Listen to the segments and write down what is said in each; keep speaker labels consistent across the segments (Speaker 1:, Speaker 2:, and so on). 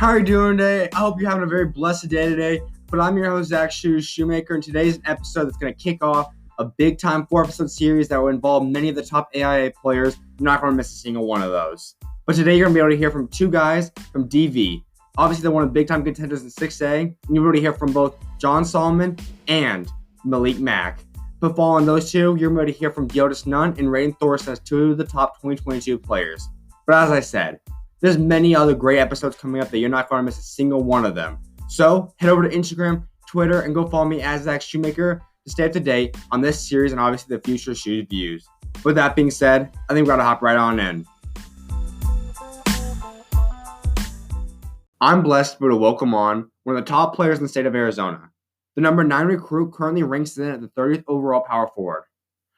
Speaker 1: How are you doing today? I hope you're having a very blessed day today. But I'm your host, Zach SchuZ Shoemaker, and today's an episode that's going to kick off a big-time 4-episode series that will involve many of the top AIA players. You're not going to miss a single one of those. But today you're going to be able to hear from two guys from DV. Obviously, they're one of the big-time contenders in 6A, and you'll be able to hear from both John Solomon and Malik Mack. But following those two, you're going to hear from DeOtis Nunn and Raydon Thorson as two of the top 2022 players. But as I said, there's many other great episodes coming up that you're not going to miss a single one of them. So head over to Instagram, Twitter, and go follow me as Zach Shoemaker to stay up to date on this series and obviously the future SchuZ Views. With that being said, I think we've got to hop right on in. I'm blessed to be able to welcome on one of the top players in the state of Arizona. The number 9 recruit currently ranks in at the 30th overall power forward.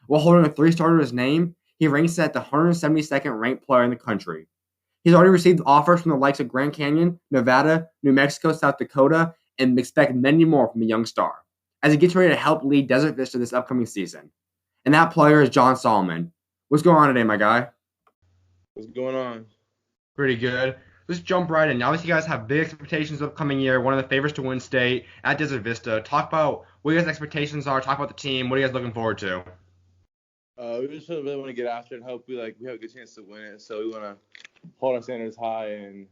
Speaker 1: While holding a 3-star to his name, he ranks at the 172nd ranked player in the country. He's already received offers from the likes of Grand Canyon, Nevada, New Mexico, South Dakota, and expect many more from the young star as he gets ready to help lead Desert Vista this upcoming season. And that player is John Solomon. What's going on today, my guy?
Speaker 2: What's going on?
Speaker 1: Pretty good. Let's jump right in. Obviously, you guys have big expectations of the upcoming year, one of the favorites to win state at Desert Vista. Talk about what your guys' expectations are. Talk about the team. What are you guys looking forward to?
Speaker 2: We just really want to get after it and hope we have a good chance to win it. So we want to hold our standards high and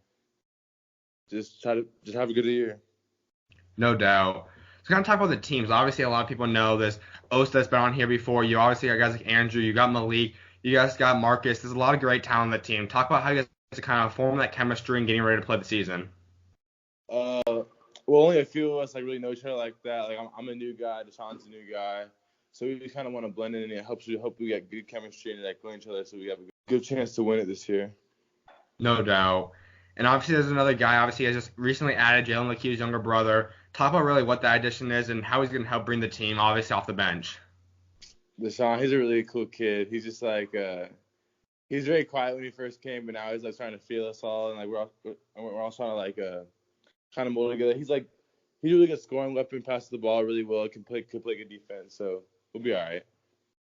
Speaker 2: just have a good year.
Speaker 1: No doubt. So kind of talk about the teams. Obviously, a lot of people know this. Osa that's been on here before. You obviously got guys like Andrew. You got Malik. You guys got Marcus. There's a lot of great talent on the team. Talk about how you guys to kind of form that chemistry and getting ready to play the season.
Speaker 2: Well, only a few of us really know each other like that. I'm a new guy. Deshaun's a new guy. So we kind of want to blend in, and it hope we get good chemistry and go each other so we have a good chance to win it this year.
Speaker 1: No doubt. And obviously there's another guy. Obviously he has just recently added Jalen Lake's younger brother. Talk about really what that addition is and how he's going to help bring the team, obviously, off the bench.
Speaker 2: Deshaun, he's a really cool kid. He's just he's very quiet when he first came, but now he's trying to feel us all, and we're all trying to kind of mold together. He's a really good scoring weapon, passes the ball really well, can play good defense, so we'll be all right.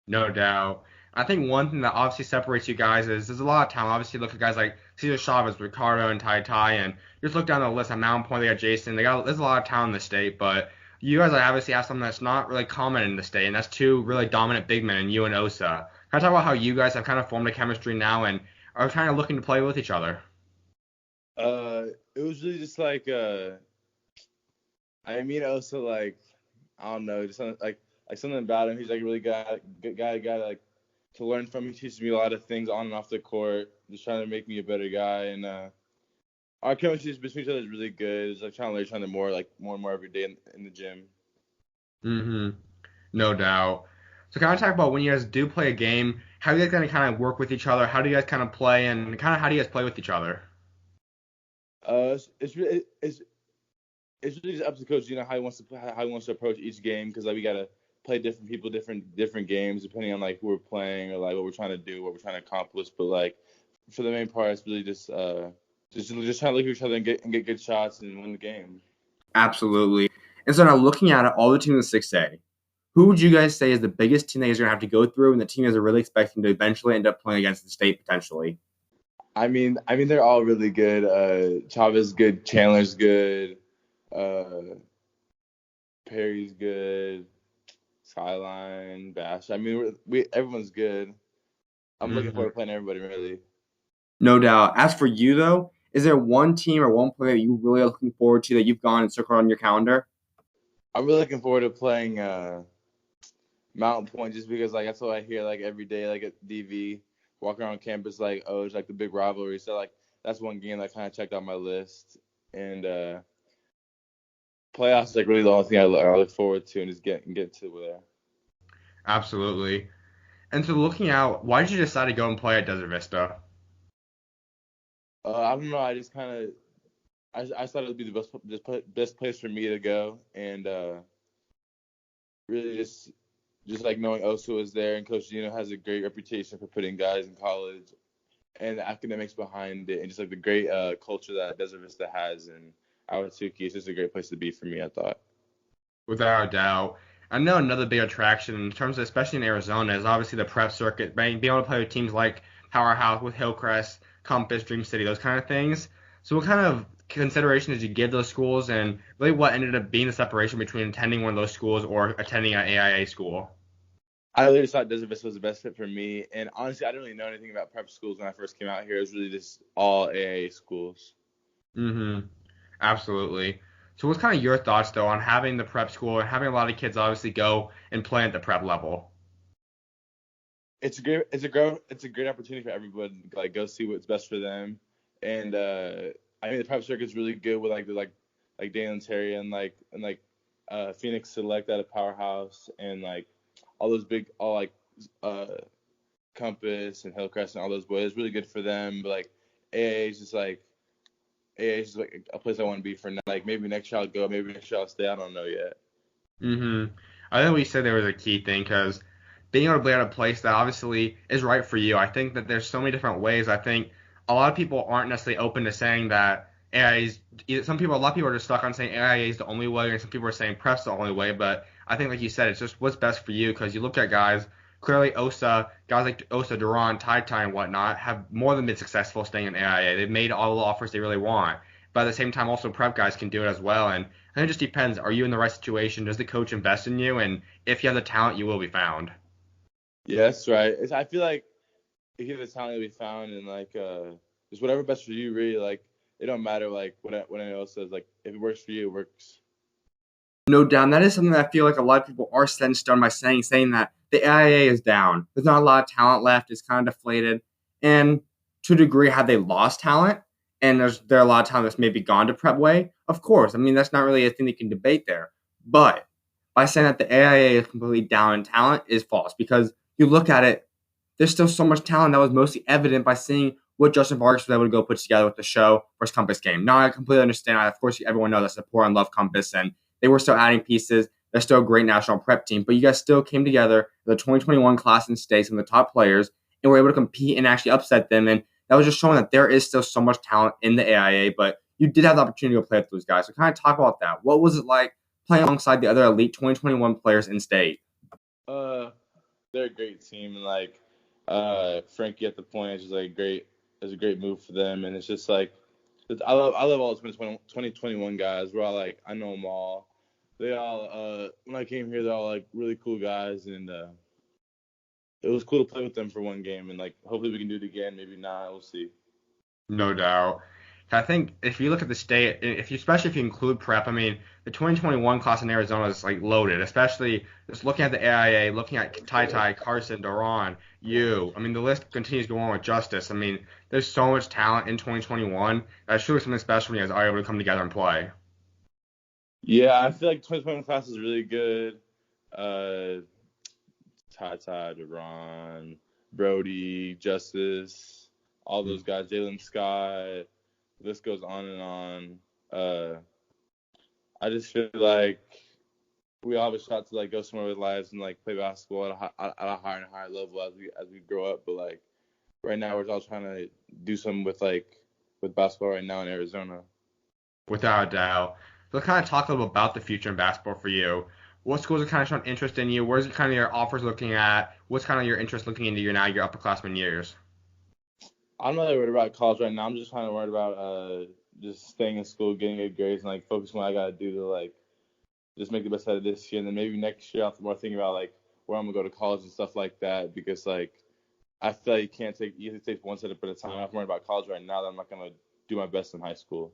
Speaker 1: No doubt. I think one thing that obviously separates you guys is there's a lot of talent. Obviously, look at guys like Cesar Chavez, Ricardo, and Ty, and just look down the list. At Mountain Point, they got Jason. There's a lot of talent in the state, but you guys obviously have something that's not really common in the state, and that's two really dominant big men, you and Osa. Can I talk about how you guys have kind of formed a chemistry now and are kind of looking to play with each other?
Speaker 2: It was really just I mean Osa I don't know, just something about him. He's a really good guy to learn from. He teaches me a lot of things on and off the court, just trying to make me a better guy. And our chemistry between each other is really good. It's trying to learn each other more and more every day in the gym.
Speaker 1: No doubt. So can I talk about when you guys do play a game, how you guys going to kind of work with each other? How do you guys kind of play, and kind of how do you guys play with each other?
Speaker 2: It's really just up to the coach. How he wants to approach each game, because we gotta play different people, different games depending on who we're playing or what we're trying to do, what we're trying to accomplish. But for the main part, it's really just trying to look at each other and get good shots and win the game.
Speaker 1: Absolutely. And so now looking at it, all the teams in 6A, who would you guys say is the biggest team that you're going to have to go through and the team is really expecting to eventually end up playing against the state potentially?
Speaker 2: I mean they're all really good. Chavez good, Chandler's good, Perry's good, Skyline, Bash. Everyone's good. I'm looking forward to playing everybody, really.
Speaker 1: No doubt. As for you, though, is there one team or one player that you really are looking forward to that you've gone and circled on your calendar?
Speaker 2: I'm really looking forward to playing Mountain Point, just because that's what I hear every day at DV, walking around campus it's the big rivalry. So that's one game that kind of checked out my list. And playoffs is really the only thing I look forward to, and just get to there.
Speaker 1: Absolutely. And so looking out, why did you decide to go and play at Desert Vista?
Speaker 2: I don't know. I just I thought it would be the best place for me to go, and really just knowing Osa was there, and Coach Gino has a great reputation for putting guys in college, and the academics behind it, and just the great culture that Desert Vista has, and Awatuki. It's just a great place to be for me, I thought.
Speaker 1: Without a doubt. I know another big attraction in terms of, especially in Arizona, is obviously the prep circuit. Being able to play with teams like Powerhouse, with Hillcrest, Compass, Dream City, those kind of things. So what kind of consideration did you give those schools, and really what ended up being the separation between attending one of those schools or attending an AIA school?
Speaker 2: I literally thought Desert Vista was the best fit for me, and honestly, I didn't really know anything about prep schools when I first came out here. It was really just all AIA schools.
Speaker 1: Mm-hmm. Absolutely. So what's kind of your thoughts though on having the prep school and having a lot of kids obviously go and play at the prep level?
Speaker 2: It's a great opportunity for everyone to like go see what's best for them. And I mean the prep circuit's really good with like Daniel Terry and Phoenix Select at a Powerhouse and like all like uh Compass and Hillcrest and all those boys. It's really good for them. But like AA is just like a place I want to be for now. Like maybe next year I'll go, maybe next year I'll stay. I don't know yet.
Speaker 1: Mm-hmm. I think we said there was a key thing because being able to play at a place that obviously is right for you. I think that there's so many different ways. I think a lot of people aren't necessarily open to saying that AIA is. A lot of people are just stuck on saying AIA is the only way, and some people are saying prep's the only way. But I think, like you said, it's just what's best for you because you look at guys. Clearly, guys like Osa, Duran, Tai Tai, and whatnot have more than been successful staying in AIA. They've made all the offers they really want. But at the same time, also prep guys can do it as well. And I think it just depends. Are you in the right situation? Does the coach invest in you? And if you have the talent, you will be found.
Speaker 2: Yeah, that's right. I feel like if you have the talent to be found and like just whatever best for you, really like it don't matter like what anyone else says. Like if it works for you, it works.
Speaker 1: No doubt. And that is something that I feel like a lot of people are set in stone by saying that the AIA is down. There's not a lot of talent left. It's kind of deflated. And to a degree, have they lost talent? And there are a lot of talent that's maybe gone to prep way? Of course. I mean, that's not really a thing you can debate there. But by saying that the AIA is completely down in talent is false because you look at it, there's still so much talent that was mostly evident by seeing what Justin Vargas was able to go put together with the show versus Compass game. Now, I completely understand. Of course, everyone knows I support and love Compass, and they were still adding pieces. They're still a great national prep team, but you guys still came together, the 2021 class in state, some of the top players, and were able to compete and actually upset them. And that was just showing that there is still so much talent in the AIA, but you did have the opportunity to play with those guys. So kind of talk about that. What was it like playing alongside the other elite 2021 players in state?
Speaker 2: They're a great team, and like Frankie at the point is just like great. It's a great move for them, and it's just like I love all the 2021 guys. We're all like I know them all. They all when I came here, they're all like really cool guys, and it was cool to play with them for one game, and like hopefully we can do it again. Maybe not. We'll see.
Speaker 1: No doubt. I think if you look at the state, especially if you include prep, I mean, the 2021 class in Arizona is like loaded, especially just looking at the AIA, looking at Tai Tai, Carson, Duran, you. I mean, the list continues to go on with Justice. I mean, there's so much talent in 2021. That's truly something special when you guys are able to come together and play.
Speaker 2: Yeah, I feel like 2021 class is really good. Tai Tai, Duran, Brody, Justice, all those guys, Jalen Scott. This goes on and on. I just feel like we all have a shot to like go somewhere with lives and like play basketball at a higher and higher level as we grow up. But like right now, we're all trying to do something with basketball right now in Arizona.
Speaker 1: Without a doubt. So let's kind of talk a little about the future in basketball for you. What schools are kind of showing interest in you? Where's kind of your offers looking at? What's kind of your interest looking into your upperclassmen years?
Speaker 2: I'm not really worried about college right now. I'm just kind of worried about just staying in school, getting good grades, and like focusing on what I gotta do to like just make the best out of this year. And then maybe next year I'll more thinking about like where I'm gonna go to college and stuff like that because like I feel like you easily take one step at a time. I'm worried about college right now. That I'm not gonna do my best in high school.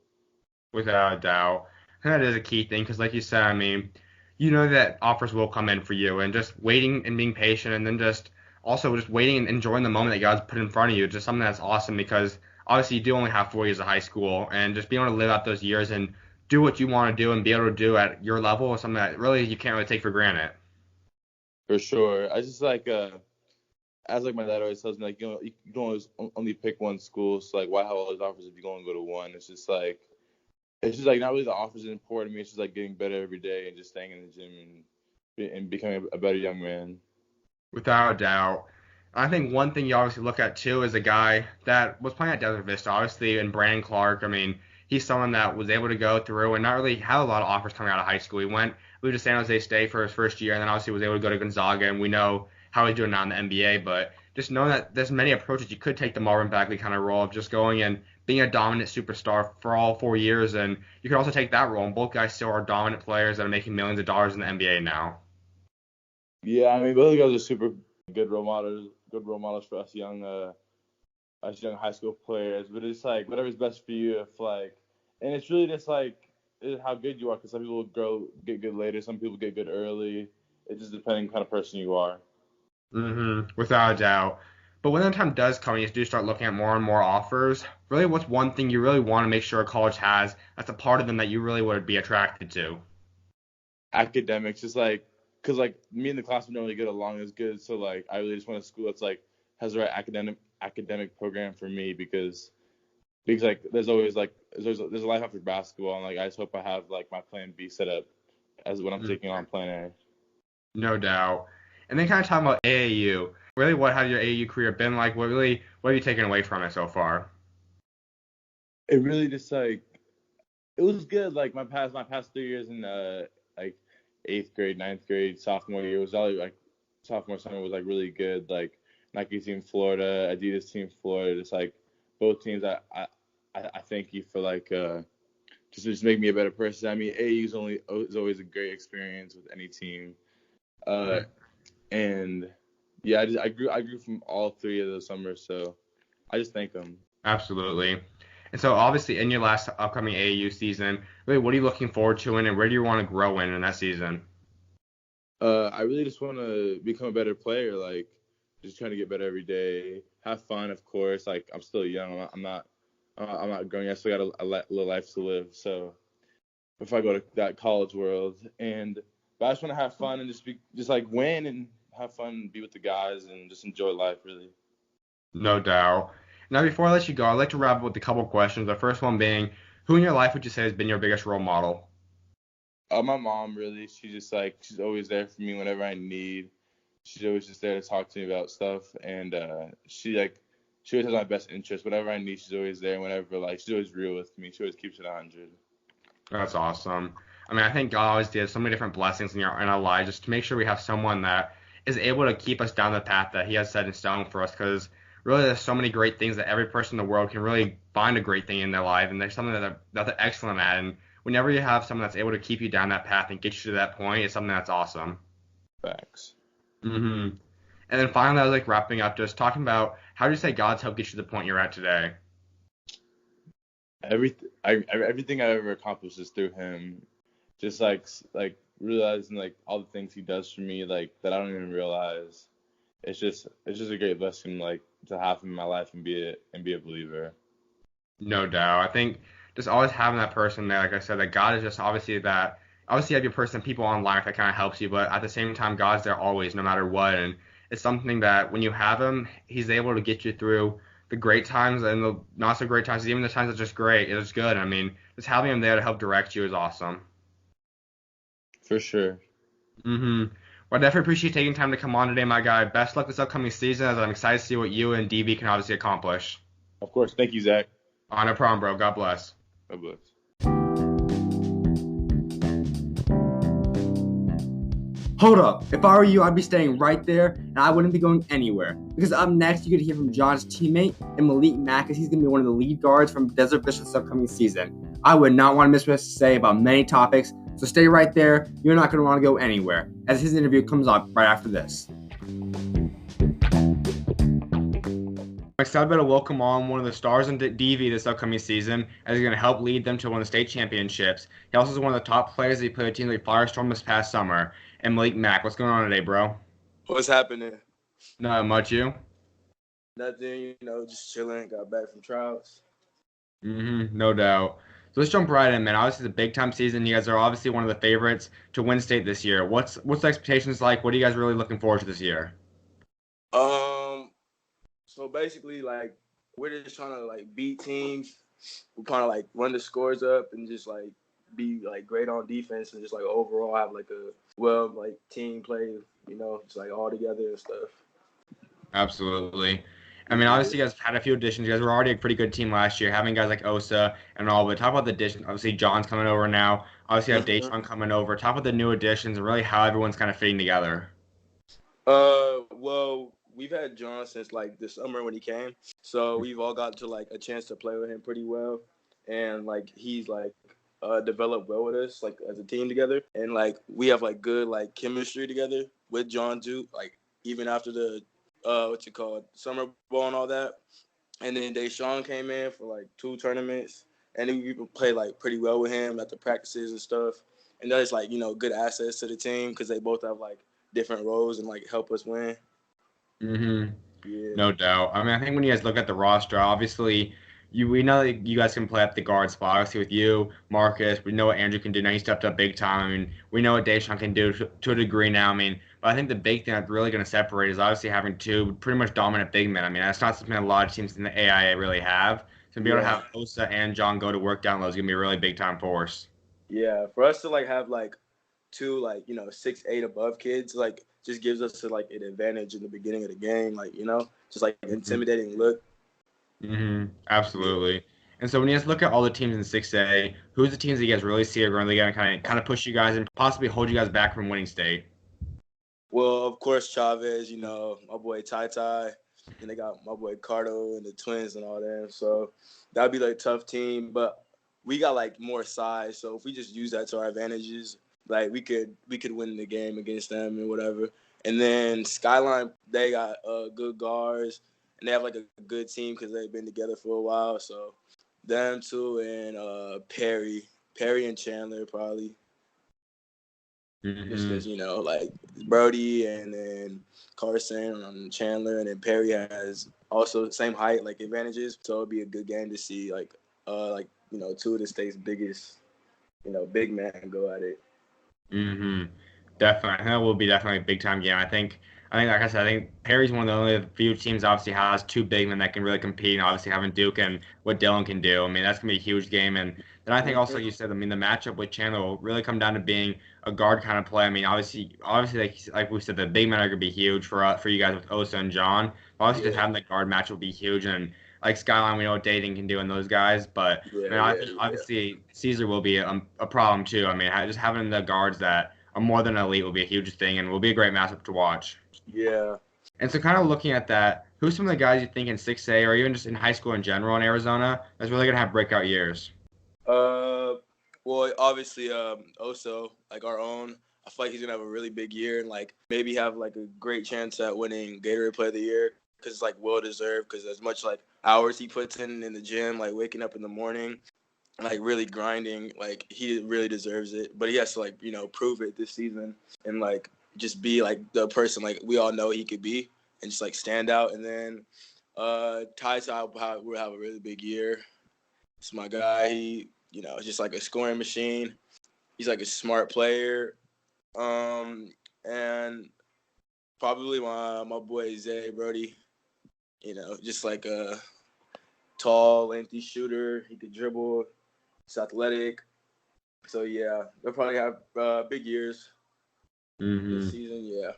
Speaker 1: Without a doubt. And that is a key thing because, like you said, I mean, you know that offers will come in for you, and just waiting and being patient, and then just also just waiting and enjoying the moment that God's put in front of you, just something that's awesome because obviously you do only have 4 years of high school, and just being able to live out those years and do what you want to do and be able to do at your level is something that really you can't really take for granted.
Speaker 2: For sure. I just like as like my dad always tells me, like you don't always only pick one school. So like why have all those offers if you go and go to one? It's just like not really the offers is important to me. It's just like getting better every day and just staying in the gym and becoming a better young man.
Speaker 1: Without a doubt. I think one thing you obviously look at too is a guy that was playing at Desert Vista, obviously, and Brandon Clark. I mean, he's someone that was able to go through and not really have a lot of offers coming out of high school. He moved to San Jose State for his first year, and then obviously was able to go to Gonzaga, and we know how he's doing now in the NBA. But just knowing that there's many approaches you could take the Marvin Bagley kind of role of just going and being a dominant superstar for all 4 years, and you could also take that role. And both guys still are dominant players that are making millions of dollars in the NBA now.
Speaker 2: Yeah, I mean, both guys are super good role models for us young high school players. But it's like whatever's best for you. And it's really just like how good you are, because some people get good later, some people get good early. It's just depending on kind of person you are.
Speaker 1: Without a doubt. But when that time does come, you do start looking at more and more offers. Really, what's one thing you really want to make sure a college has that's a part of them that you really would be attracted to?
Speaker 2: Academics, just like, because like me and the class don't really get along as good, so like I really just want a school that's like has the right academic program for me, because like there's always there's a life after basketball, and like I just hope I have like my plan B set up as when I'm taking on plan A.
Speaker 1: No doubt. And then kind of talking about AAU. Really, what has your AAU career been like? What have you taken away from it so far?
Speaker 2: It really just like it was good. Like my past 3 years in like 8th grade, 9th grade, sophomore year was all like sophomore summer was like really good. Like Nike team Florida, Adidas team Florida, just like both teams. I thank you for like just make me a better person. I mean, AAU is always a great experience with any team. And yeah, I grew from all 3 of those summers, so I just thank them.
Speaker 1: Absolutely. And so obviously in your last upcoming AAU season, really what are you looking forward to and where do you want to grow in that season?
Speaker 2: I really just want to become a better player, like just trying to get better every day, have fun, of course. Like I'm still young, I'm not growing. I still got a little life to live. So before I go to that college world, but I just want to have fun and just like win and have fun and be with the guys and just enjoy life, really.
Speaker 1: No doubt. Now, before I let you go, I'd like to wrap up with a couple questions. The first one being, who in your life would you say has been your biggest role model?
Speaker 2: My mom, really. She's always there for me whenever I need. She's always just there to talk to me about stuff, and she always has my best interest. Whatever I need, she's always there. She's always real with me. She always keeps it 100.
Speaker 1: That's awesome. I mean, I think God always gives so many different blessings in our lives just to make sure we have someone that is able to keep us down the path that He has set in stone for us. Because really, there's so many great things that every person in the world can really find a great thing in their life, and there's something that they're excellent at. And whenever you have someone that's able to keep you down that path and get you to that point, it's something that's awesome.
Speaker 2: Facts.
Speaker 1: And then finally, I was like wrapping up, just talking about how do you say God's helped get you to the point you're at today?
Speaker 2: Everything I've ever accomplished is through Him. Just like realizing like all the things He does for me, like that I don't even realize. It's just a great blessing, like to have Him in my life and be a believer.
Speaker 1: No doubt. I think just always having that person there, like I said, that God is just obviously that. Obviously, you have your person, people on life that kind of helps you, but at the same time, God's there always, no matter what. And it's something that when you have Him, He's able to get you through the great times and the not so great times, even the times that's just great. It's good. I mean, just having Him there to help direct you is awesome.
Speaker 2: For sure.
Speaker 1: Well, I definitely appreciate taking time to come on today, my guy. Best luck this upcoming season, as I'm excited to see what you and DV can obviously accomplish.
Speaker 2: Of course. Thank you, Zach.
Speaker 1: No problem, bro. God bless.
Speaker 2: God bless.
Speaker 1: Hold up. If I were you, I'd be staying right there, and I wouldn't be going anywhere. Because up next, you get to hear from John's teammate and Malik Mack, as he's going to be one of the lead guards from Desert Vista this upcoming season. I would not want to miss what he has to say about many topics, so stay right there. You're not going to want to go anywhere, as his interview comes up right after this. I'm excited to welcome on one of the stars in DV this upcoming season, as he's going to help lead them to win the state championships. He also is one of the top players that he played with teams like Firestorm this past summer. And Malik Mack, what's going on today, bro?
Speaker 3: What's happening?
Speaker 1: Not much, you?
Speaker 3: Nothing, just chilling. Got back from trials.
Speaker 1: No doubt. So let's jump right in, man. Obviously, it's a big-time season. You guys are obviously one of the favorites to win state this year. What's the expectations like? What are you guys really looking forward to this year?
Speaker 3: So basically, like, we're just trying to, like, beat teams. We kind of, like, run the scores up and just, like, be, like, great on defense and just, like, overall have, like, team play, just, like, all together and stuff.
Speaker 1: Absolutely. I mean, obviously, you guys have had a few additions. You guys were already a pretty good team last year, having guys like Osa and all. But talk about the additions. Obviously, John's coming over now. Obviously, you have Daytron coming over. Talk about the new additions and really how everyone's kind of fitting together.
Speaker 3: Well, we've had John since like the summer when he came, so we've all got to like a chance to play with him pretty well, and like he's like developed well with us like as a team together, and like we have like good like chemistry together with John too. Like even after the summer ball and all that, and then Deshaun came in for like 2 tournaments, and then we played like pretty well with him at the practices and stuff, and that is like good assets to the team because they both have like different roles and like help us win.
Speaker 1: Mm-hmm.
Speaker 3: Yeah.
Speaker 1: No doubt. I mean, I think when you guys look at the roster, obviously, we know that you guys can play at the guard spot. Obviously, with you, Marcus, we know what Andrew can do now. He stepped up big time. I mean, we know what Deshaun can do to a degree now. I mean, but I think the big thing that's really going to separate is obviously having 2 pretty much dominant big men. I mean, that's not something a lot of teams in the AIA really have. So to be able to have Osa and John go to work down low is going to be a really big time force.
Speaker 3: Yeah, for us to like have like 2 like 6'8" above kids like just gives us like an advantage in the beginning of the game, like just like intimidating look.
Speaker 1: Absolutely. And so when you guys look at all the teams in 6A, who's the teams that you guys really see are really going to kind of push you guys and possibly hold you guys back from winning state?
Speaker 3: Well, of course, Chavez, my boy Ty Ty, and they got my boy Cardo and the Twins and all them. So that'd be like a tough team, but we got like more size. So if we just use that to our advantages, like we could win the game against them and whatever. And then Skyline, they got good guards, and they have like a good team because they've been together for a while. So them two and Perry and Chandler probably. Just because, like Brody and then Carson and Chandler, and then Perry has also the same height, like advantages. So it'll be a good game to see, like 2 of the state's biggest, big men go at it.
Speaker 1: Definitely. I think that will be definitely a big time game. I think, like I said, I think Perry's one of the only few teams obviously has 2 big men that can really compete. And obviously having Duke and what Dylan can do. I mean, that's going to be a huge game. And then I think also, like you said, I mean, the matchup with Chandler will really come down to being a guard kind of play. I mean, obviously, like we said, the big men are going to be huge for you guys with Osa and John. But obviously, just having the guard match will be huge. And like Skyline, we know what Dating can do in those guys. But obviously, Caesar will be a problem too. I mean, just having the guards that are more than elite will be a huge thing and will be a great matchup to watch.
Speaker 3: Yeah.
Speaker 1: And so kind of looking at that, who's some of the guys you think in 6A or even just in high school in general in Arizona that's really going to have breakout years?
Speaker 3: Well, obviously, Oso, like our own, I feel like he's going to have a really big year and like maybe have like a great chance at winning Gatorade Player of the Year because it's like well-deserved because as much like hours he puts in the gym, like waking up in the morning, like really grinding, like he really deserves it. But he has to like prove it this season and like just be like the person like we all know he could be and just like stand out. And then Ty will have a really big year. It's my guy. He just like a scoring machine. He's like a smart player. And probably my boy Zay Brody. Just like a tall, lengthy shooter. He could dribble. He's athletic. So, yeah, they'll probably have big years this season, yeah.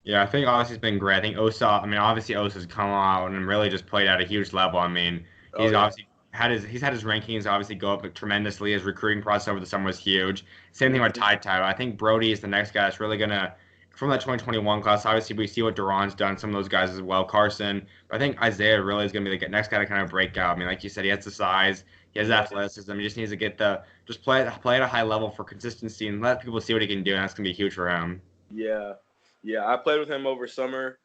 Speaker 1: Yeah, I think obviously it's been great. I think obviously Osa's come out and really just played at a huge level. I mean, obviously had his rankings obviously go up tremendously. His recruiting process over the summer was huge. Same thing with Ty. I think Brody is the next guy that's really going to, from that 2021 class, obviously we see what Duran's done, some of those guys as well, Carson. But I think Isaiah really is going to be the next guy to kind of break out. I mean, like you said, he has the size. He has athleticism. He just needs to get play at a high level for consistency and let people see what he can do, and that's gonna be huge for him.
Speaker 3: Yeah, I played with him over summer,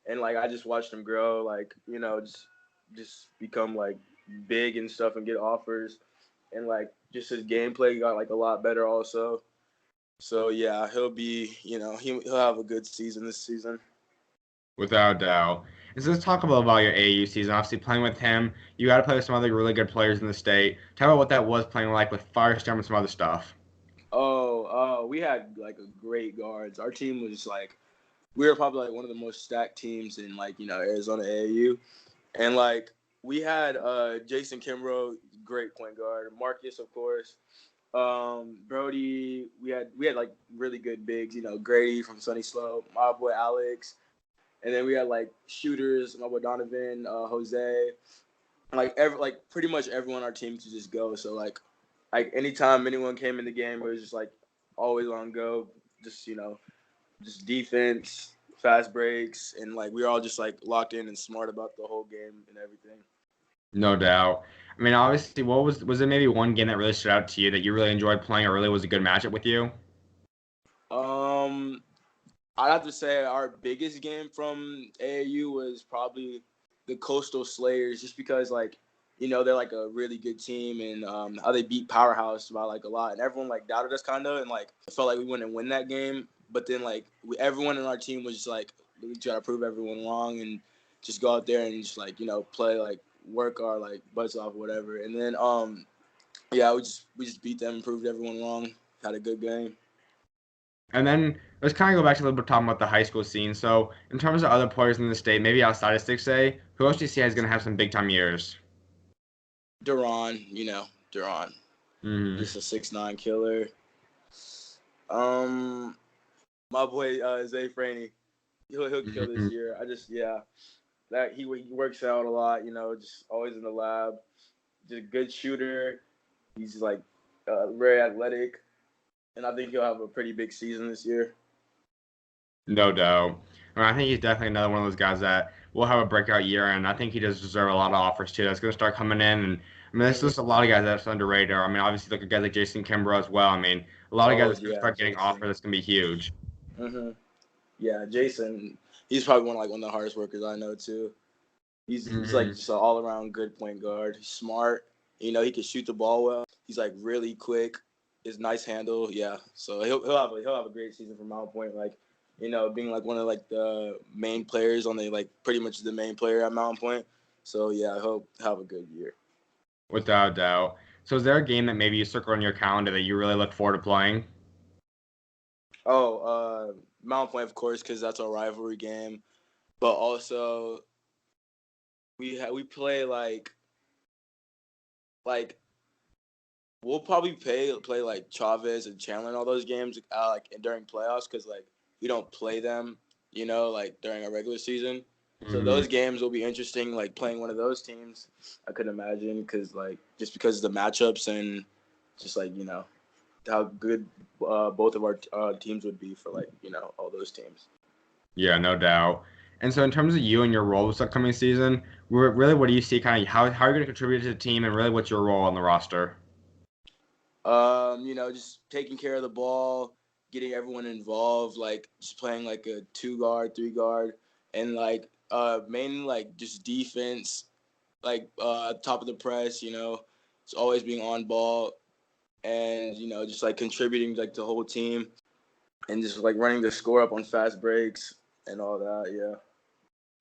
Speaker 3: and like I just watched him grow, like just become like big and stuff and get offers, and like just his gameplay got like a lot better also. So yeah, he'll be he'll have a good season this season.
Speaker 1: Without a doubt. And so let's talk a little about your AAU season. Obviously, playing with him, you got to play with some other really good players in the state. Tell me what that was playing like with Firestorm and some other stuff.
Speaker 3: We had like a great guards. Our team was like, we were probably like one of the most stacked teams in like Arizona AAU, and like we had Jason Kimbrough, great point guard. Marcus, of course. Brody. We had like really good bigs. Grady from Sunny Slope. My boy Alex. And then we had like shooters, my boy Donovan, Jose, like pretty much everyone on our team to just go. So like anytime anyone came in the game, it was just like always on go. Just just defense, fast breaks, and like we were all just like locked in and smart about the whole game and everything.
Speaker 1: No doubt. I mean, obviously, what was there maybe one game that really stood out to you that you really enjoyed playing or really was a good matchup with you?
Speaker 3: I'd have to say our biggest game from AAU was probably the Coastal Slayers, just because like, you know, they're like a really good team, and how they beat Powerhouse by like a lot, and everyone like doubted us kind of, and like I felt like we wouldn't win that game, but then like everyone in our team was just like, we try to prove everyone wrong and just go out there and just like, you know, play, like work our like butts off or whatever, and then yeah, we just beat them and proved everyone wrong. Had a good game.
Speaker 1: And then let's kind of go back to a little bit talking about the high school scene. So, in terms of other players in the state, maybe outside of 6A, who else do you see is going to have some big time years?
Speaker 3: Duran, you know, Duran.
Speaker 1: Mm-hmm.
Speaker 3: Just a 6'9" killer. My boy Isaiah Freeney, he'll kill this year. That he works out a lot, you know, just always in the lab. Just a good shooter. He's like very athletic, and I think he'll have a pretty big season this year.
Speaker 1: No doubt. I mean, I think he's definitely another one of those guys that will have a breakout year, and I think he does deserve a lot of offers too. That's going to start coming in, and I mean, there's just a lot of guys that's underrated. I mean, obviously, look at guys like Jason Kimbrough as well. I mean, a lot of guys that's going to start getting offers. That's going to be huge.
Speaker 3: Mm-hmm. Yeah, Jason, he's probably one of the hardest workers I know too. He's like just an all around good point guard. He's smart. You know, he can shoot the ball well. He's like really quick. His nice handle. Yeah, so he'll have a great season for Mount Point. Like, you know, being like one of like the main players on the like pretty much the main player at Mount Point. So yeah, he'll have a good year.
Speaker 1: Without a doubt. So is there a game that maybe you circle on your calendar that you really look forward to playing?
Speaker 3: Oh, Mount Point, of course, because that's our rivalry game. But also, we play like we'll probably play like Chavez and Chandler in all those games like during playoffs, because like we don't play them, you know, like during our regular season. So those games will be interesting, like playing one of those teams. I could imagine, because of the matchups and just like, you know, how good both of our teams would be for like, you know, all those teams.
Speaker 1: Yeah, no doubt. And so in terms of you and your role this upcoming season, really what do you see kind of how are you going to contribute to the team, and really what's your role on the roster?
Speaker 3: You know, just taking care of the ball, getting everyone involved, like just playing like a 2-guard, 3-guard, and like mainly like just defense, like top of the press, you know, it's always being on ball, and you know, just like contributing like the whole team, and just like running the score up on fast breaks and all that. Yeah.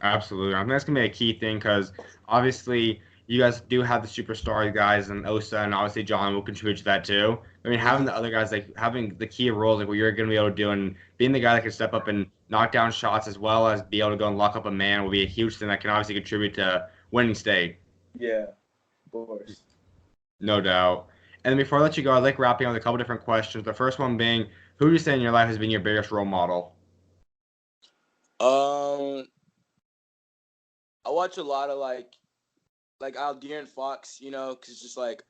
Speaker 1: Absolutely. I think that's going to be a key thing, because obviously you guys do have the superstar guys, and Osa and obviously John will contribute to that too. I mean, having the other guys, like having the key roles, like what you're going to be able to do, and being the guy that can step up and knock down shots as well as be able to go and lock up a man will be a huge thing that can obviously contribute to winning state.
Speaker 3: Yeah, of course.
Speaker 1: No doubt. And then before I let you go, I'd like wrapping up with a couple different questions. The first one being, who do you say in your life has been your biggest role model?
Speaker 3: I watch a lot of like De'Aaron Fox, you know, because just like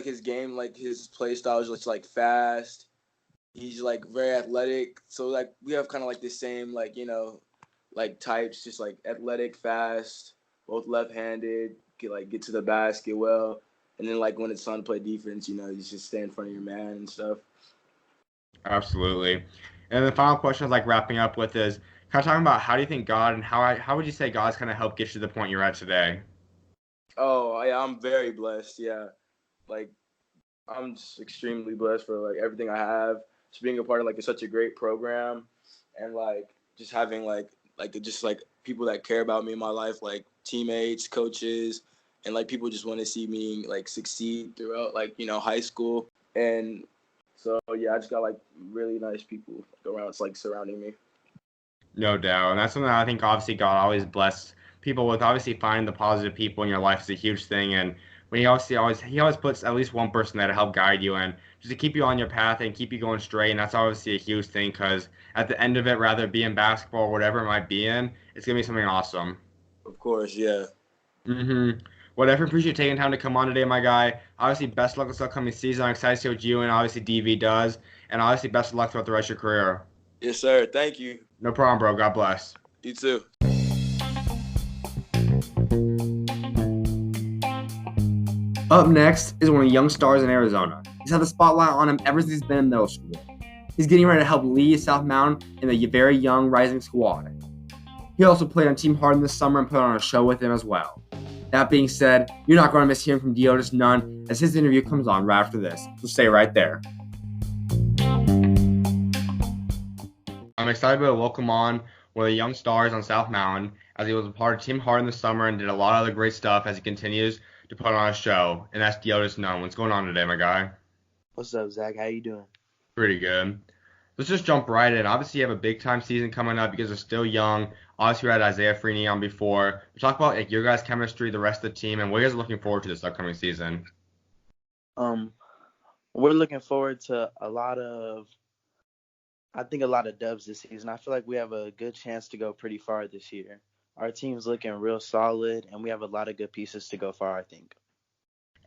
Speaker 3: his game, like his play style is just like fast. He's like very athletic. So like we have kind of like the same, like, you know, like types, just like athletic, fast, both left-handed, get to the basket well. And then like when it's time to play defense, you know, you just stay in front of your man and stuff.
Speaker 1: Absolutely. And the final question is like wrapping up with is kind of talking about how do you think God, and how would you say God's kind of helped get you to the point you're at today?
Speaker 3: Oh, yeah, I'm very blessed. Yeah. Like, I'm just extremely blessed for like everything I have. Just being a part of like such a great program, and like just having like just like people that care about me in my life, like teammates, coaches, and like people just want to see me like succeed throughout like, you know, high school. And so yeah, I just got like really nice people around, it's like surrounding me.
Speaker 1: No doubt. And that's something that I think obviously God always bless people with. Obviously finding the positive people in your life is a huge thing. And when he always puts at least one person there to help guide you and just to keep you on your path and keep you going straight. And that's obviously a huge thing, because at the end of it, rather be in basketball or whatever it might be in, it's gonna be something awesome.
Speaker 3: Of course, yeah.
Speaker 1: Whatever. Appreciate you taking time to come on today, my guy. Obviously, best of luck this upcoming season. I'm excited to see what you and obviously DV does. And obviously, best of luck throughout the rest of your career.
Speaker 3: Yes, sir. Thank you.
Speaker 1: No problem, bro. God bless.
Speaker 3: You too.
Speaker 1: Up next is one of the young stars in Arizona. He's had the spotlight on him ever since he's been in middle school. He's getting ready to help lead South Mountain in the very young rising squad. He also played on Team Harden this summer and put on a show with him as well. That being said, you're not going to miss hearing from DeOtis Nunn as his interview comes on right after this. So stay right there. I'm excited to welcome on one of the young stars on South Mountain as he was a part of Team Harden this summer and did a lot of other great stuff as he continues to put on a show. And that's DeOtis Nunn. What's going on today, my guy?
Speaker 4: What's up, Zach? How you doing?
Speaker 1: Pretty good. Let's just jump right in. Obviously, you have a big-time season coming up because they're still young. Obviously, we had Isaiah Freeney on before. We talk about your guys' chemistry, the rest of the team, and what you guys are looking forward to this upcoming season.
Speaker 4: We're looking forward to a lot of dubs this season. I feel like we have a good chance to go pretty far this year. Our team's looking real solid, and we have a lot of good pieces to go far, I think.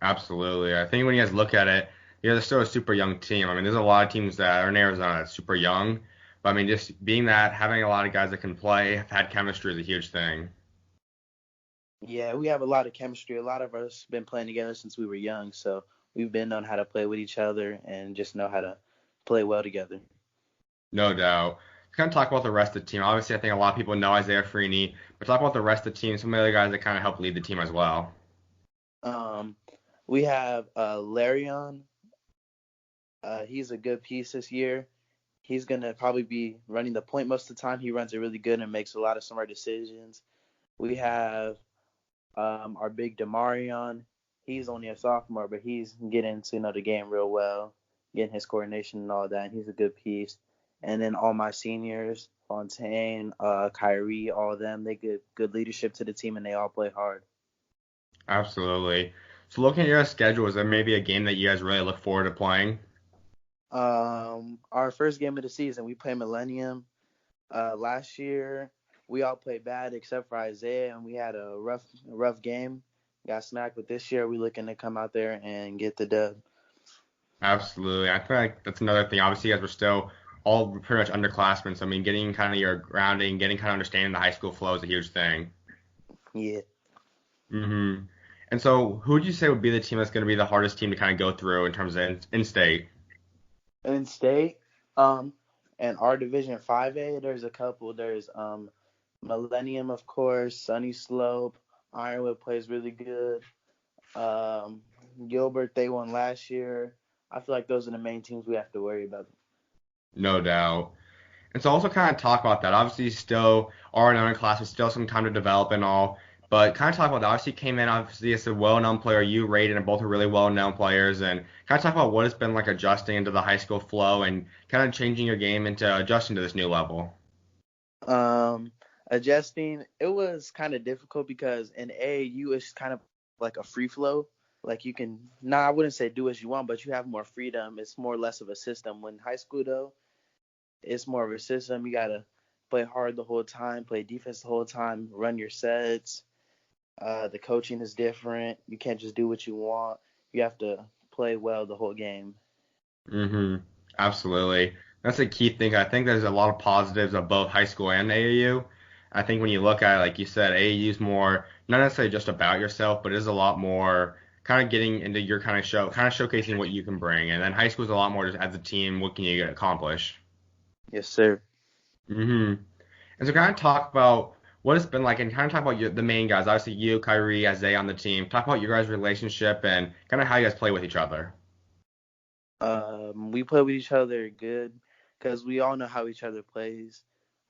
Speaker 1: Absolutely. I think when you guys look at it, they're still a super young team. I mean, there's a lot of teams that are in Arizona that's super young. But, I mean, just being that, having a lot of guys that can play, have had chemistry is a huge thing.
Speaker 4: Yeah, we have a lot of chemistry. A lot of us been playing together since we were young, so we've been knowing how to play with each other and just know how to play well together.
Speaker 1: No doubt. Let's kind of talk about the rest of the team. Obviously, I think a lot of people know Isaiah Freeney, but talk about the rest of the team, some of the other guys that kind of help lead the team as well.
Speaker 4: We have Larion. He's a good piece this year. He's going to probably be running the point most of the time. He runs it really good and makes a lot of smart decisions. We have our big Demarion. He's only a sophomore, but he's getting to know the game real well, getting his coordination and all that, and he's a good piece. And then all my seniors, Fontaine, Kyrie, all of them, they give good leadership to the team, and they all play hard.
Speaker 1: Absolutely. So looking at your schedule, is there maybe a game that you guys really look forward to playing?
Speaker 4: Our first game of the season, we play Millennium. Last year, we all played bad except for Isaiah, and we had a rough game. Got smacked, but this year we're looking to come out there and get the dub.
Speaker 1: Absolutely. I feel like that's another thing. Obviously, you guys were still all pretty much underclassmen. So, I mean, getting kind of your grounding, getting kind of understanding the high school flow is a huge thing.
Speaker 4: Yeah.
Speaker 1: Mm-hmm. And so who would you say would be the team that's going to be the hardest team to kind of go through in terms of in-state?
Speaker 4: In state, and our Division 5A, there's a couple. There's Millennium, of course, Sunny Slope, Ironwood plays really good. Gilbert, they won last year. I feel like those are the main teams we have to worry about.
Speaker 1: No doubt. And so also kind of talk about that. Obviously, you still are in another class with still some time to develop and all. But kind of talk about that. Obviously, you came in, obviously, as a well-known player. You, Raydon, are both are really well-known players. And kind of talk about what it's been like adjusting into the high school flow and kind of changing your game into adjusting to this new level.
Speaker 4: Adjusting, it was kind of difficult because in AAU, it's kind of like a free flow. Like you can, I wouldn't say do as you want, but you have more freedom. It's more or less of a system. When high school, though, it's more of a system. You got to play hard the whole time, play defense the whole time, run your sets. The coaching is different. You can't just do what you want. You have to play well the whole game.
Speaker 1: Mm-hmm. Absolutely. That's a key thing. I think there's a lot of positives of both high school and AAU. I think when you look at it, like you said, AAU is more, not necessarily just about yourself, but it is a lot more kind of getting into your kind of showcasing what you can bring. And then high school is a lot more just as a team, what can you accomplish?
Speaker 4: Yes, sir.
Speaker 1: Mm-hmm. And so kind of talk about what it's been like and kind of talk about the main guys. Obviously, you, Kyrie, Isaiah on the team. Talk about your guys' relationship and kind of how you guys play with each other.
Speaker 4: We play with each other good because we all know how each other plays.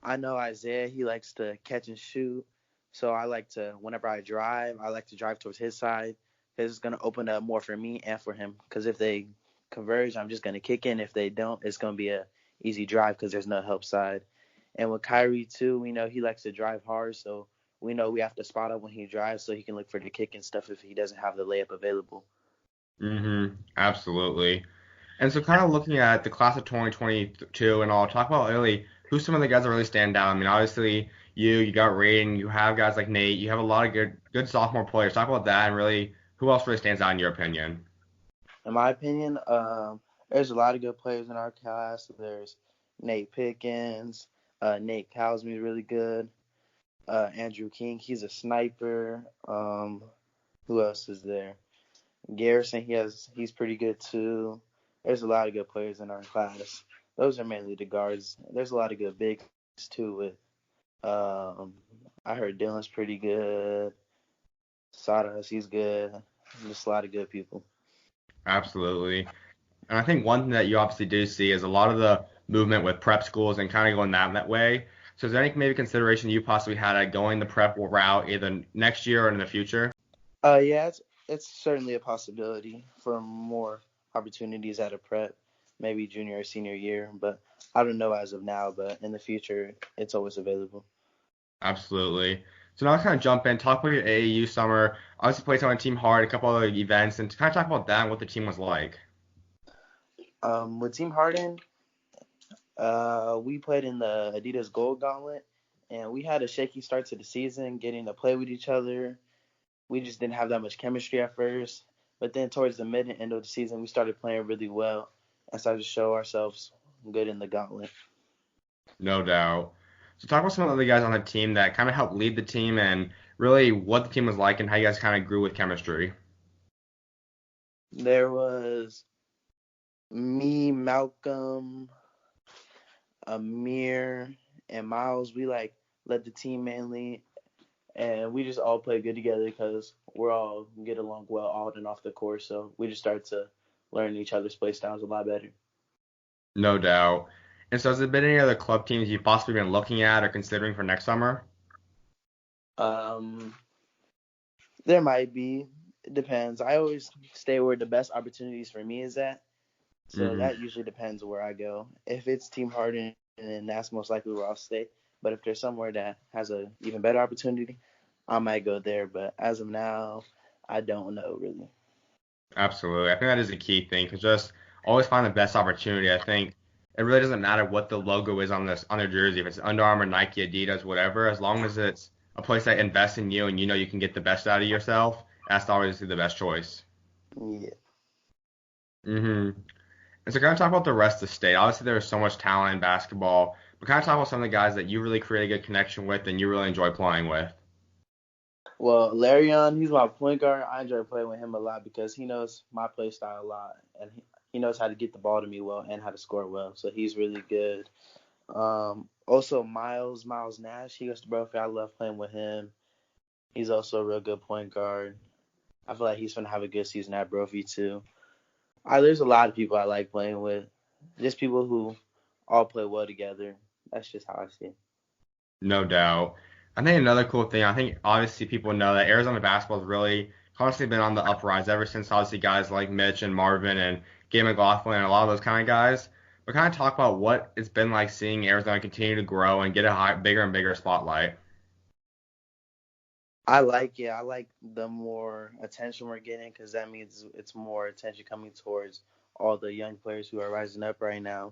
Speaker 4: I know Isaiah, he likes to catch and shoot. So I like to, whenever I like to drive towards his side because it's going to open up more for me and for him. Because if they converge, I'm just going to kick in. If they don't, it's going to be a easy drive because there's no help side. And with Kyrie, too, we know he likes to drive hard. So we know we have to spot up when he drives so he can look for the kick and stuff if he doesn't have the layup available.
Speaker 1: Mm-hmm. Absolutely. And so kind of looking at the class of 2022 and all, talk about really who's some of the guys that really stand out. I mean, obviously you got Raydon, you have guys like Nate, you have a lot of good sophomore players. Talk about that and really who else really stands out in your opinion?
Speaker 4: In my opinion, there's a lot of good players in our class. There's Nate Pickens, Nate Cowsby's really good. Andrew King, he's a sniper. Who else is there? Garrison, he's pretty good too. There's a lot of good players in our class. Those are mainly the guards. There's a lot of good bigs too. With I heard Dylan's pretty good. Sawdust, he's good. Just a lot of good people.
Speaker 1: Absolutely. And I think one thing that you obviously do see is a lot of the movement with prep schools and kind of going that way. So is there any maybe consideration you possibly had at going the prep route either next year or in the future?
Speaker 4: Yeah, it's certainly a possibility for more opportunities at a prep, maybe junior or senior year, but I don't know as of now, but in the future, it's always available.
Speaker 1: Absolutely. So now let's kind of jump in, talk about your AAU summer. Obviously played on Team Hard, a couple other events, and to kind of talk about that and what the team was like.
Speaker 4: With Team Harden, we played in the Adidas Gold Gauntlet, and we had a shaky start to the season, getting to play with each other. We just didn't have that much chemistry at first, but then towards the mid and end of the season, we started playing really well and started to show ourselves good in the gauntlet.
Speaker 1: No doubt. So talk about some of the guys on the team that kind of helped lead the team and really what the team was like and how you guys kind of grew with chemistry.
Speaker 4: There was me, Malcolm, Amir, and Miles. We led the team mainly, and we just all play good together because we're all get along well on and off the court. So we just start to learn each other's play styles a lot better.
Speaker 1: No doubt. And so has there been any other club teams you've possibly been looking at or considering for next summer?
Speaker 4: There might be. It depends. I always stay where the best opportunities for me is at. So that usually depends where I go. If it's Team Harden, then that's most likely where I'll stay. But if there's somewhere that has an even better opportunity, I might go there. But as of now, I don't know really.
Speaker 1: Absolutely. I think that is a key thing because just always find the best opportunity. I think it really doesn't matter what the logo is on their jersey, if it's Under Armour, Nike, Adidas, whatever, as long as it's a place that invests in you and you know you can get the best out of yourself, that's always the best choice.
Speaker 4: Yeah.
Speaker 1: And so kind of talk about the rest of the state. Obviously there's so much talent in basketball, but kind of talk about some of the guys that you really create a good connection with and you really enjoy playing with.
Speaker 4: Well, Larion, he's my point guard. I enjoy playing with him a lot because he knows my play style a lot, and he knows how to get the ball to me well and how to score well. So he's really good. Also Miles Nash, he goes to Brophy. I love playing with him. He's also a real good point guard. I feel like he's going to have a good season at Brophy too. There's a lot of people I like playing with. Just people who all play well together. That's just how I see it.
Speaker 1: No doubt. I think another cool thing, I think obviously people know that Arizona basketball has really constantly been on the uprise ever since obviously guys like Mitch and Marvin and Gabe McLaughlin and a lot of those kind of guys. But kind of talk about what it's been like seeing Arizona continue to grow and get a bigger and bigger spotlight.
Speaker 4: I like it. I like the more attention we're getting because that means it's more attention coming towards all the young players who are rising up right now.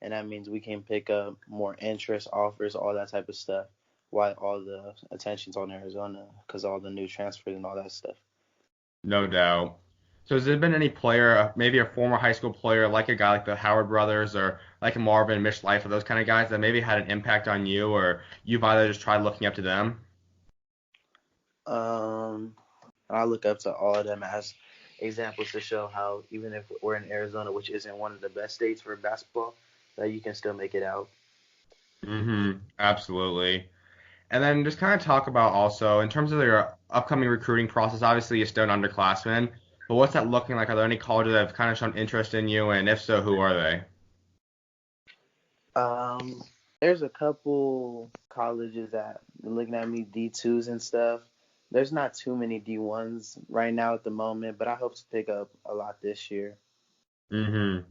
Speaker 4: And that means we can pick up more interest, offers, all that type of stuff. Why all the attention's on Arizona because all the new transfers and all that stuff.
Speaker 1: No doubt. So has there been any player, maybe a former high school player, like a guy like the Howard brothers or like a Marvin, Mitch Life, or those kind of guys that maybe had an impact on you or you've either just tried looking up to them?
Speaker 4: I look up to all of them as examples to show how even if we're in Arizona, which isn't one of the best states for basketball, that you can still make it out.
Speaker 1: Absolutely. And then just kind of talk about also in terms of your upcoming recruiting process. Obviously, you're still an underclassman, but what's that looking like? Are there any colleges that have kind of shown interest in you, and if so, who are they?
Speaker 4: There's a couple colleges that are looking at me, D2s and stuff. There's not too many D1s right now at the moment, but I hope to pick up a lot this year.
Speaker 1: I think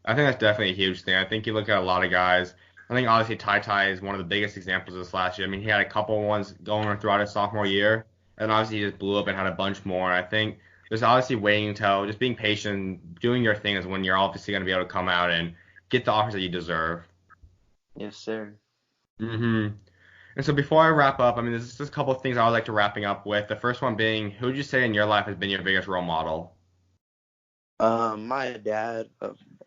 Speaker 1: that's definitely a huge thing. I think you look at a lot of guys. I think obviously Ty is one of the biggest examples of this last year. I mean, he had a couple ones going throughout his sophomore year, and obviously he just blew up and had a bunch more. And I think there's obviously waiting until just being patient, doing your thing is when you're obviously going to be able to come out and get the offers that you deserve.
Speaker 4: Yes, sir.
Speaker 1: And so before I wrap up, I mean, there's just a couple of things I would like to wrapping up with. The first one being, who would you say in your life has been your biggest role model?
Speaker 4: My dad,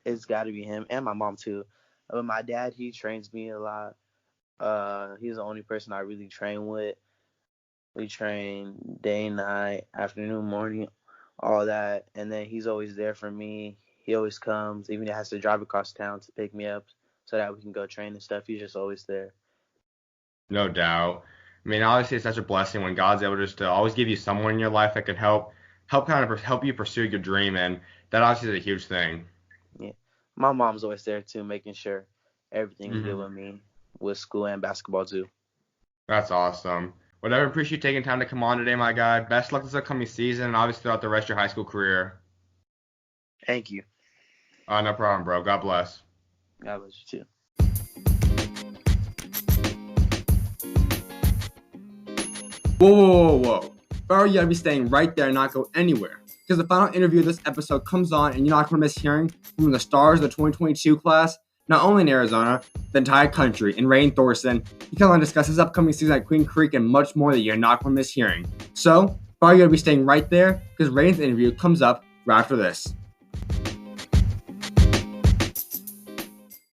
Speaker 4: it's got to be him, and my mom too. My dad, he trains me a lot. He's the only person I really train with. We train day, night, afternoon, morning, all that. And then he's always there for me. He always comes, even if he has to drive across town to pick me up so that we can go train and stuff. He's just always there.
Speaker 1: No doubt. I mean, obviously, it's such a blessing when God's able just to always give you someone in your life that can help you pursue your dream, and that obviously is a huge thing.
Speaker 4: Yeah. My mom's always there too, making sure everything's good
Speaker 1: Hmm.
Speaker 4: with me, with school and basketball too.
Speaker 1: That's awesome. Whatever, appreciate you taking time to come on today, my guy. Best luck this upcoming season, and obviously throughout the rest of your high school career.
Speaker 4: Thank you.
Speaker 1: No problem, bro. God bless.
Speaker 4: God bless you too.
Speaker 1: Whoa. Bro, you gotta be staying right there and not go anywhere. Because the final interview of this episode comes on, and you're not gonna miss hearing from the stars of the 2022 class, not only in Arizona, the entire country, and Raydon Thorson. He comes on to discuss his upcoming season at Queen Creek and much more that you're not gonna miss hearing. So, bro, you gotta be staying right there, because Raydon's interview comes up right after this.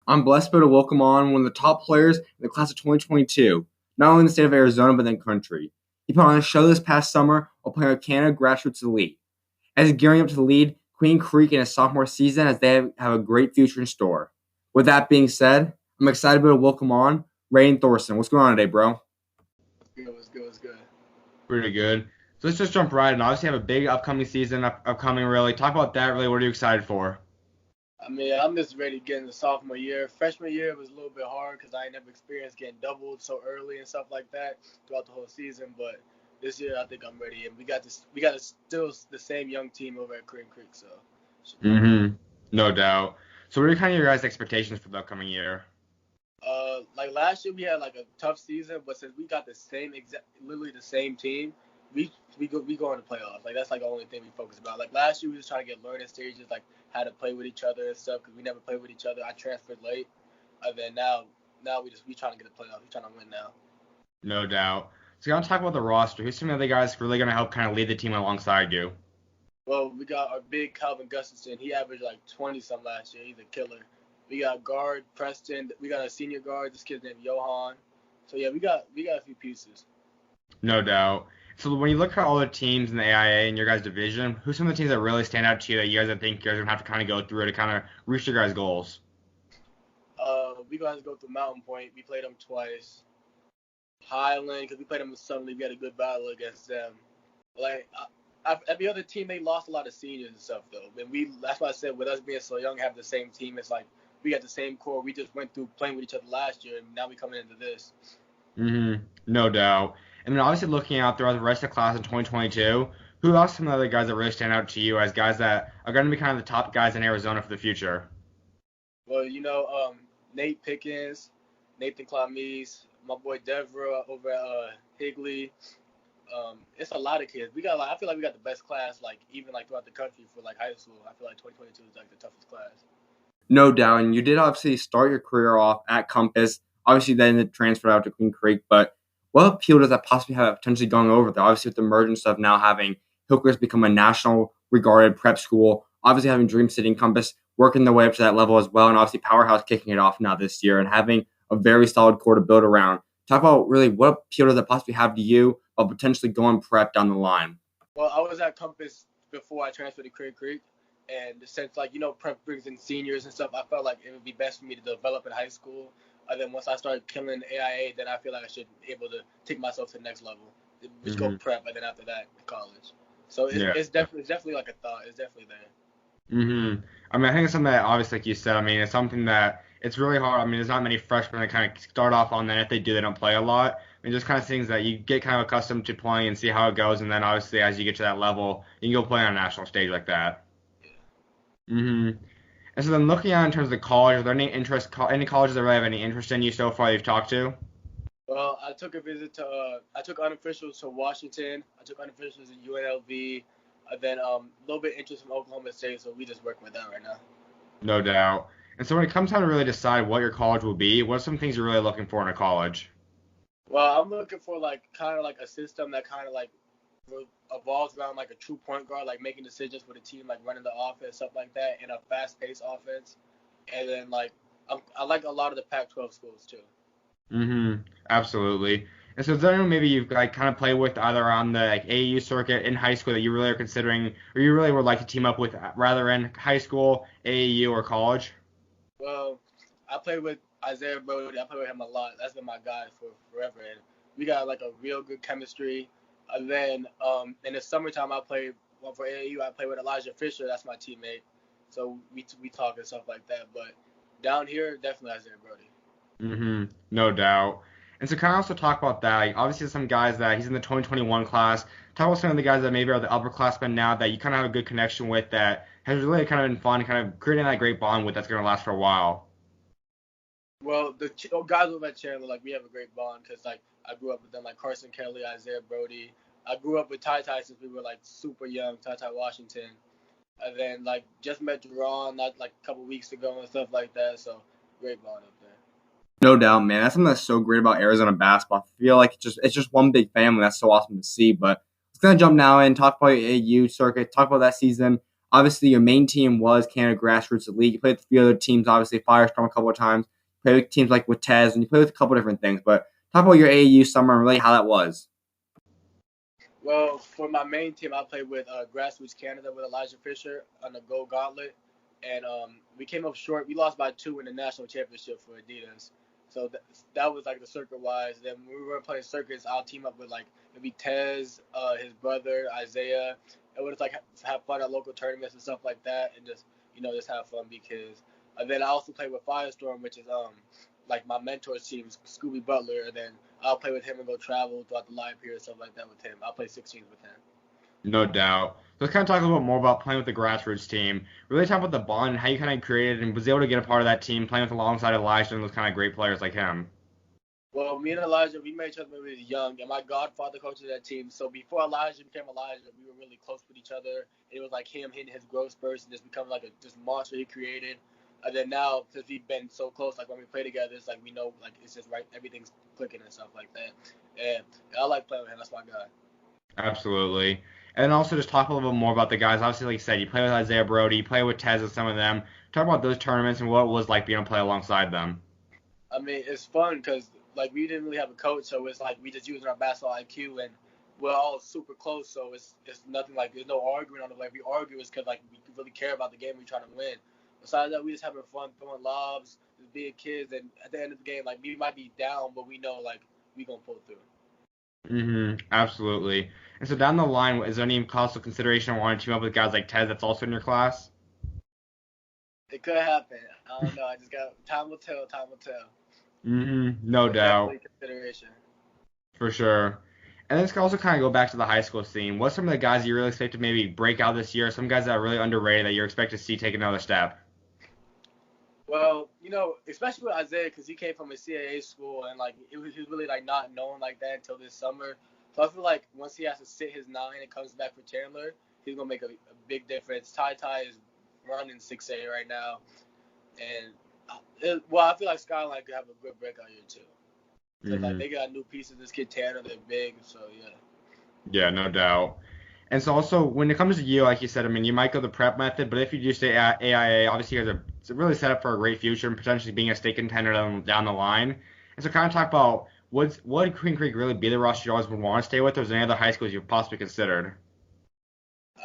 Speaker 1: I'm blessed to welcome on one of the top players in the class of 2022, not only in the state of Arizona, but in the country. He put on a show this past summer while playing with Canada Grassroots Elite. As he's gearing up to lead Queen Creek in his sophomore season, as they have a great future in store. With that being said, I'm excited to welcome on Raydon Thorson. What's going on today, bro?
Speaker 3: What's good?
Speaker 1: Pretty good. So let's just jump right in. Obviously, have a big upcoming season upcoming. Really, talk about that. Really, what are you excited for?
Speaker 3: I mean, I'm just ready to get in the sophomore year. Freshman year was a little bit hard because I never experienced getting doubled so early and stuff like that throughout the whole season. But this year, I think I'm ready, and we got still the same young team over at Queen Creek, so.
Speaker 1: No doubt. So, what are kind of your guys' expectations for the upcoming year?
Speaker 3: Like last year we had like a tough season, but since we got literally the same team, we go into playoffs. Like that's like the only thing we focus about. Like last year we was trying to get learning stages, like how to play with each other and stuff, because we never played with each other. I transferred late, and then now we trying to get the playoffs. We trying to win now.
Speaker 1: No doubt. So, you want to talk about the roster. Who's some of the guys really going to help kind of lead the team alongside you?
Speaker 3: Well, we got our big Calvin Gustafson. He averaged like 20 some last year. He's a killer. We got guard Preston. We got a senior guard. This kid's named Johan. So yeah, we got a few pieces.
Speaker 1: No doubt. So when you look at all the teams in the AIA in your guys' division, who's some of the teams that really stand out to you that you guys think you guys are gonna have to kind of go through to kind of reach your guys' goals?
Speaker 3: We gonna have to go through Mountain Point. We played them twice. Highland, because we played them suddenly. We had a good battle against them. Like every other team, they lost a lot of seniors and stuff though. And that's why I said with us being so young, have the same team. It's like we got the same core. We just went through playing with each other last year, and now we coming into this.
Speaker 1: No doubt. And then obviously looking out throughout the rest of the class in 2022, who else some of the other guys that really stand out to you as guys that are going to be kind of the top guys in Arizona for the future?
Speaker 3: Well, Nate Pickens, Nathan Clamise, my boy Devra over at Higley. It's a lot of kids. I feel like we got the best class, like even like throughout the country for like high school. I feel like 2022 is like the toughest class. No doubt, and you did obviously start your career off at Compass. Obviously, then it transferred out to Queen Creek. But what appeal does that possibly have potentially going over there? Obviously, with the emergence of now having Hillcrest become a national regarded prep school, obviously having Dream City and Compass working their way up to that level as well, and obviously Powerhouse kicking it off now this year and having a very solid core to build around. Talk about really what appeal does that possibly have to you of potentially going prep down the line? Well, I was at Compass before I transferred to Queen Creek. And since, prep brings in seniors and stuff, I felt like it would be best for me to develop in high school. And then once I started killing AIA, then I feel like I should be able to take myself to the next level. Just go prep, and then after that, college. So it's definitely like a thought. It's definitely there.
Speaker 1: I mean, I think it's something that, obviously, like you said, I mean, it's something that it's really hard. I mean, there's not many freshmen that kind of start off on that. If they do, they don't play a lot. I mean, just kind of things that you get kind of accustomed to playing and see how it goes. And then, obviously, as you get to that level, you can go play on a national stage like that. And so then looking at in terms of the college, are there any colleges that really have any interest in you so far you've talked to?
Speaker 3: Well, I took unofficials to Washington. I took unofficials to UNLV. Then a little bit interest from Oklahoma State, so we just working with that right now.
Speaker 1: No doubt. And so when it comes time to really decide what your college will be, what are some things you're really looking for in a college?
Speaker 3: Well, I'm looking for kind of a system that kind of evolves around a true point guard, making decisions for the team, running the offense, stuff like that, in a fast-paced offense. And then I like a lot of the Pac-12 schools too.
Speaker 1: Absolutely. And so is there anyone maybe you've like kind of played with either on the like AAU circuit in high school that you really are considering, or you really would like to team up with, rather in high school, AAU, or college?
Speaker 3: Well, I played with Isaiah Brody. I played with him a lot. That's been my guy for forever, and we got like a real good chemistry. And then in the summertime, I played for AAU. I played with Elijah Fisher. That's my teammate. So we talk and stuff like that. But down here, definitely Isaiah Brody.
Speaker 1: No doubt. And so kind of also talk about that. Like, obviously, some guys that he's in the 2021 class. Talk about some of the guys that maybe are the upperclassmen now that you kind of have a good connection with that has really kind of been fun, kind of creating that great bond with that's going to last for a while.
Speaker 3: Well, the guys with at Chandler, like we have a great bond because like I grew up with them, like Carson Kelly, Isaiah Brody. I grew up with Ty Ty since we were like super young, Ty Ty Washington. And then like just met Jerron not like a couple weeks ago and stuff like that. So great bond up there.
Speaker 1: No doubt, man. That's something that's so great about Arizona basketball. I feel like it's just one big family. That's so awesome to see. But let's gonna jump now and talk about your AU circuit. Talk about that season. Obviously, your main team was Canada Grassroots Elite. You played with a few other teams, obviously Firestorm a couple of times. You played with teams like with Tez, and you played with a couple of different things. But talk about your AU summer and really how that was.
Speaker 3: Well, for my main team, I played with Grassroots Canada with Elijah Fisher on the Gold Gauntlet, and we came up short. We lost by 2 in the national championship for Adidas. So that was like the circuit wise. Then when we were playing circuits, I'll team up with like maybe Tez, his brother Isaiah, and we'll just like have fun at local tournaments and stuff like that, and just have fun because. And then I also played with Firestorm, which is like my mentor's team, Scooby Butler, and then I'll play with him and go travel throughout the live period and stuff like that with him. I'll play 16s with him.
Speaker 1: No doubt. So let's kind of talk a little bit more about playing with the grassroots team. Really talk about the bond and how you kind of created and was able to get a part of that team, playing with alongside Elijah and those kind of great players like him.
Speaker 3: Well, me and Elijah, we met each other when we were young, and my godfather coaches that team. So before Elijah became Elijah, we were really close with each other. It was like him hitting his growth spurts and just becoming like this monster he created. And then now, since we've been so close, like when we play together, it's like we know like it's just right, everything's clicking and stuff like that. And I like playing with him. That's my guy.
Speaker 1: Absolutely. And then also just talk a little bit more about the guys. Obviously, like you said, you play with Isaiah Brody, you play with Tez and some of them. Talk about those tournaments and what it was like being able to play alongside them.
Speaker 3: I mean, it's fun because like we didn't really have a coach, so it's like we just using our basketball IQ, and we're all super close. So it's nothing like there's no arguing on the way. If we argue, it's because like we really care about the game we're trying to win. Besides that, we just having fun throwing lobs, just being kids, and at the end of the game, like we might be down, but we know like we gonna pull through.
Speaker 1: Absolutely. And so down the line, is there any cost of consideration of wanting to team up with guys like Tez that's also in your class?
Speaker 3: It could happen. I don't know. I just got time will tell. Time will tell.
Speaker 1: No
Speaker 3: But
Speaker 1: doubt.
Speaker 3: definitely consideration.
Speaker 1: For sure. And this can also kind of go back to the high school scene. What's some of the guys you really expect to maybe break out this year? Some guys that are really underrated that you expect to see take another step?
Speaker 3: Well, especially with Isaiah, because he came from a CAA school, and like he was really like not known like that until this summer. So I feel like once he has to sit his 9 and comes back for Chandler, he's gonna make a big difference. Ty Ty is running 6A right now, and I feel like Skyline could have a good breakout year too. Cause like
Speaker 1: hmm
Speaker 3: they got new pieces. This kid Tanner, they're big, so yeah.
Speaker 1: Yeah, no doubt. And so also when it comes to you, like you said, I mean, you might go the prep method, but if you do stay at AIA, obviously you guys are it's really set up for a great future and potentially being a state contender down the line. And so kind of talk about would Queen Creek really be the roster you always would want to stay with, or is there any other high schools you've possibly considered?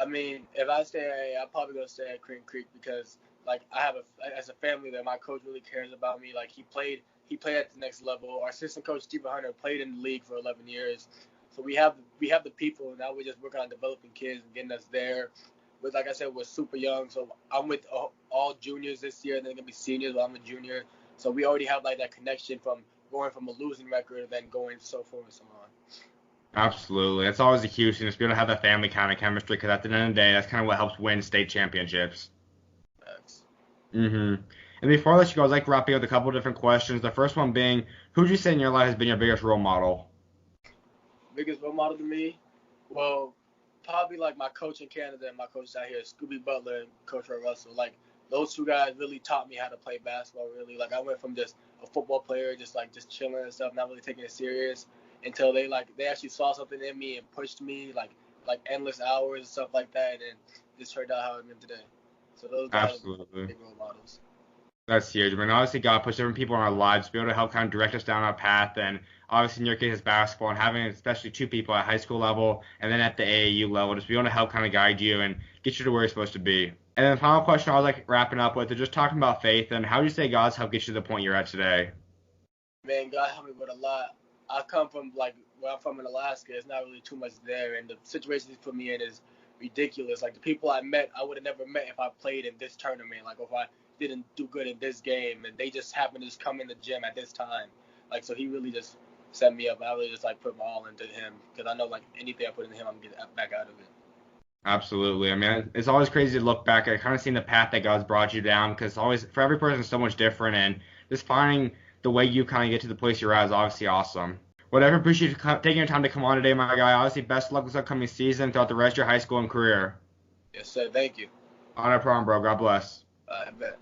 Speaker 3: I mean, if I stay at AA, I'm probably gonna stay at Cream Creek because like I have as a family there, my coach really cares about me. Like he played at the next level. Our assistant coach Stephen Hunter played in the league for 11 years, so we have the people. Now we're just working on developing kids and getting us there. But like I said, we're super young, so I'm with all juniors this year, and then gonna be seniors. While I'm a junior, so we already have like that connection from going from a losing record and then going so forth and so on.
Speaker 1: Absolutely. It's always a huge thing to be able to have that family kind of chemistry because at the end of the day, that's kind of what helps win state championships.
Speaker 3: That's
Speaker 1: hmm And before I let you go, I'd like wrapping up with a couple of different questions. The first one being, who would you say in your life has been your biggest role model?
Speaker 3: biggest role model to me. Well, probably like my coach in Canada and my coach out here, Scooby Butler and Coach Ray Russell. Like those two guys really taught me how to play basketball. Really, like I went from just a football player, just chilling and stuff, not really taking it serious, until they actually saw something in me and pushed me like endless hours and stuff like that, and then just turned out how I'm in today. So those guys are
Speaker 1: Absolutely.
Speaker 3: big role models.
Speaker 1: That's huge. I mean, obviously, God puts different people in our lives to be able to help kind of direct us down our path. And obviously, in your case, it's basketball, and having especially two people at high school level and then at the AAU level, just be able to help kind of guide you and get you to where you're supposed to be. And then the final question I was like wrapping up with is just talking about faith and how do you say God's helped get you to the point you're at today?
Speaker 5: Man, God helped me with a lot. I come from like where I'm from in Alaska. It's not really too much there, and the situation He's put me in is ridiculous. Like the people I met, I would have never met if I played in this tournament. Like if I didn't do good in this game, and they just happened to just come in the gym at this time. Like so, He really just set me up. I really just like put my all into Him because I know like anything I put in Him, I'm gonna get back out of it.
Speaker 1: Absolutely. I mean, it's always crazy to look back. I kind of seen the path that God's brought you down because always for every person, it's so much different, and just finding the way you kind of get to the place you're at is obviously awesome. Whatever, appreciate you taking your time to come on today, my guy. Obviously, best of luck this upcoming season throughout the rest of your high school and career.
Speaker 5: Yes, sir. Thank you.
Speaker 1: On no problem, bro. God bless.
Speaker 5: I bet.